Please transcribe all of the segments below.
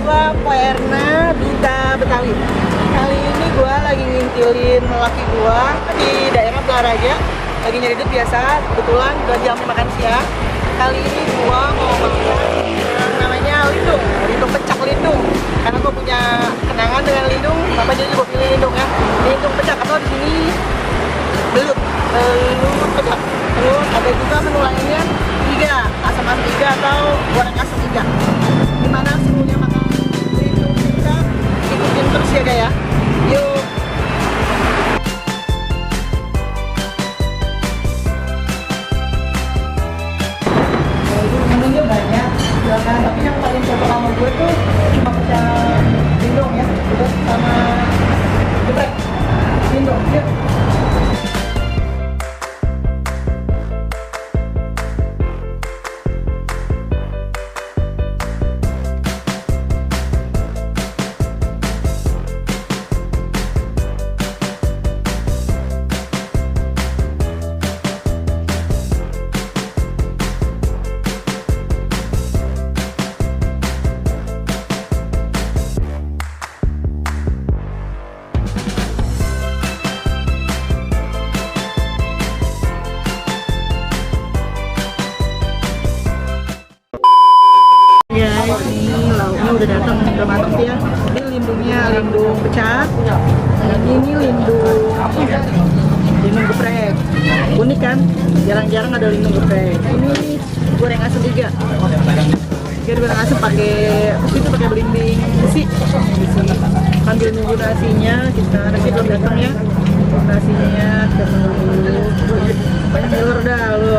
gua Poerna Duta Betawi. Kali ini gua lagi ngintilin laki gua di daerah Blaraja. Lagi nyari duit biasa, kebetulan udah jamnya makan siang. Kali ini gua mau makan namanya lindung pecak lindung. Karena gua punya kenangan dengan lindung, bapak jadi gua pilih lindung ya. Lindung pecak atau di sini belut pecak. Terus ada juga menu lainnya iga, asam iga atau goreng asam iga. Gimana serunya makan lindung pecak? Ikutin terus ya guys ya. Yuk. Menunya banyak, silakan. Tapi yang paling cocok sama gue tuh cuma pecak lindung ya, terus sama geprek lindung. Yuk. Ini lauknya udah datang, udah matang ya. Ini lindungnya lindung pecak. Ini lindung geprek. Unik kan? Jarang-jarang ada lindung geprek. Ini goreng asam iga. Jadi goreng asam pakai itu pakai belimbing besi. Sambil nunggu nasinya, kita nasi belum datang ya. Nasinya kita tunggu. Banyak telur dah lu.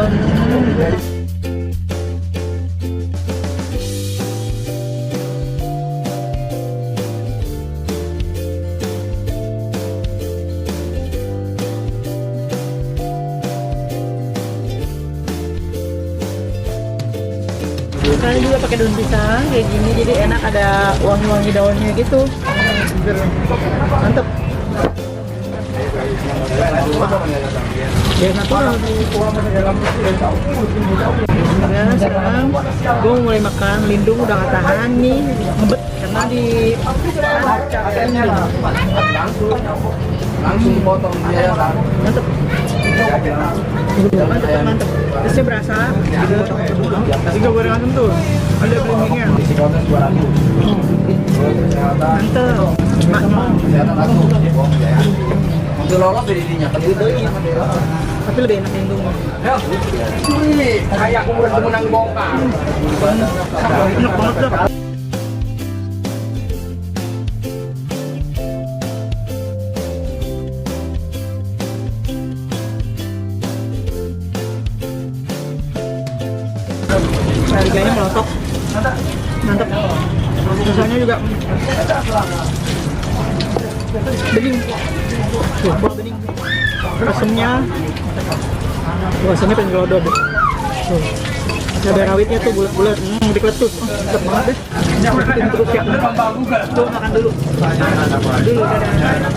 Kali juga pakai daun pisang kayak gini, jadi enak, ada wangi-wangi daunnya gitu. Mantep. Ya natural. Ya, sekarang gue mulai makan lindung, udah gak tahan nih, ngebet karena di langsung dipotong dia. mantep. Mantep. Terusnya berasa juga goreng asam tuh, ada belimbingnya. Mantep. Untuk lolos dari dirinya, Tapi lebih enak lindung. Kayak aku udah menang bongkar. Enak banget tuh. Harganya melotok, mantap. Rasanya juga bening, tuh buah bening. Asamnya pengen gelodor deh. Tuh, cabai rawitnya tuh bulat-bulat, dikeletus. Mantap banget deh. Ikutin terus ya. Tuh makan dulu. Dadah.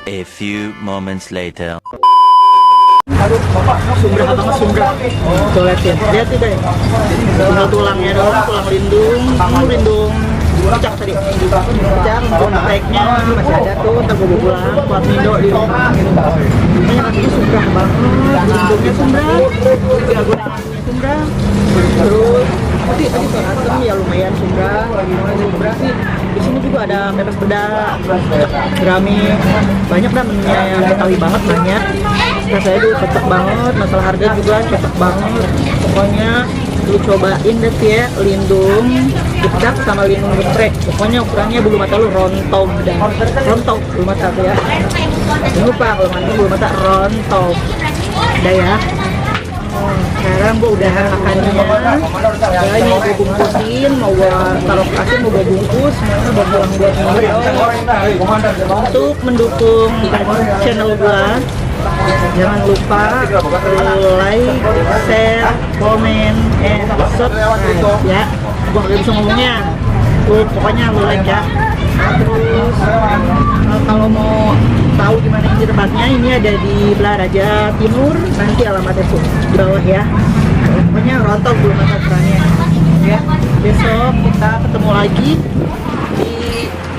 A few moments later. Sumbrah banget, sumbrah. Tuh liatin, lihat tuh guys. Tinggal tulangnya doang, tulang lindung kocak tadi. Kocak, untuk treknya masih ada tuh, ntar gue pulang buat Mindo di rumah. Ini rasanya sumbrah banget, lindungnya sumbrah, gorengannya sumbrah. Terus tadi tuh asem ya lumayan sumbrah, sumbrah sih. Di sini juga ada pepes pedas, gurame, banyak dah menunya yang Betawi banget banyak. Rasanya tuh cocok banget, masalah harga juga cocok banget. Pokoknya lu cobain deh ya, lindung geprek sama lindung geprek. Pokoknya ukurannya bulu mata lu rontok dan rontok bulu mata tuh ya. Jangan lupa kalau mandi bulu mata rontok. Udah ya. Sekarang gua udah makannya. Ya ini gua bungkusin, mau gua taruh kasih, mau gua bungkus, semuanya buat pulang buat Mindo. Untuk mendukung channel gua, jangan lupa like, share, komen, and subscribe ya. Gua nggak bisa ngomongnya. Pokoknya lu like ya. Terus kalau mau tahu gimana ini tempatnya, ini ada di Blaraja Timur, nanti alamatnya tuh di bawah ya. Pokoknya rontok belum mata ukurannya ya. Besok kita ketemu lagi di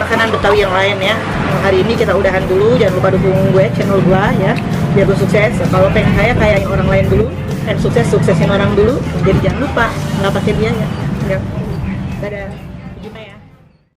makanan Betawi yang lain ya. Hari ini kita udahan dulu, jangan lupa dukung gue, channel gue ya, biar gue sukses. Kalau pengen kaya, kayain orang lain dulu, dan sukses, suksesin orang dulu. Jadi jangan lupa, nggak pakai biaya ya. Dadah.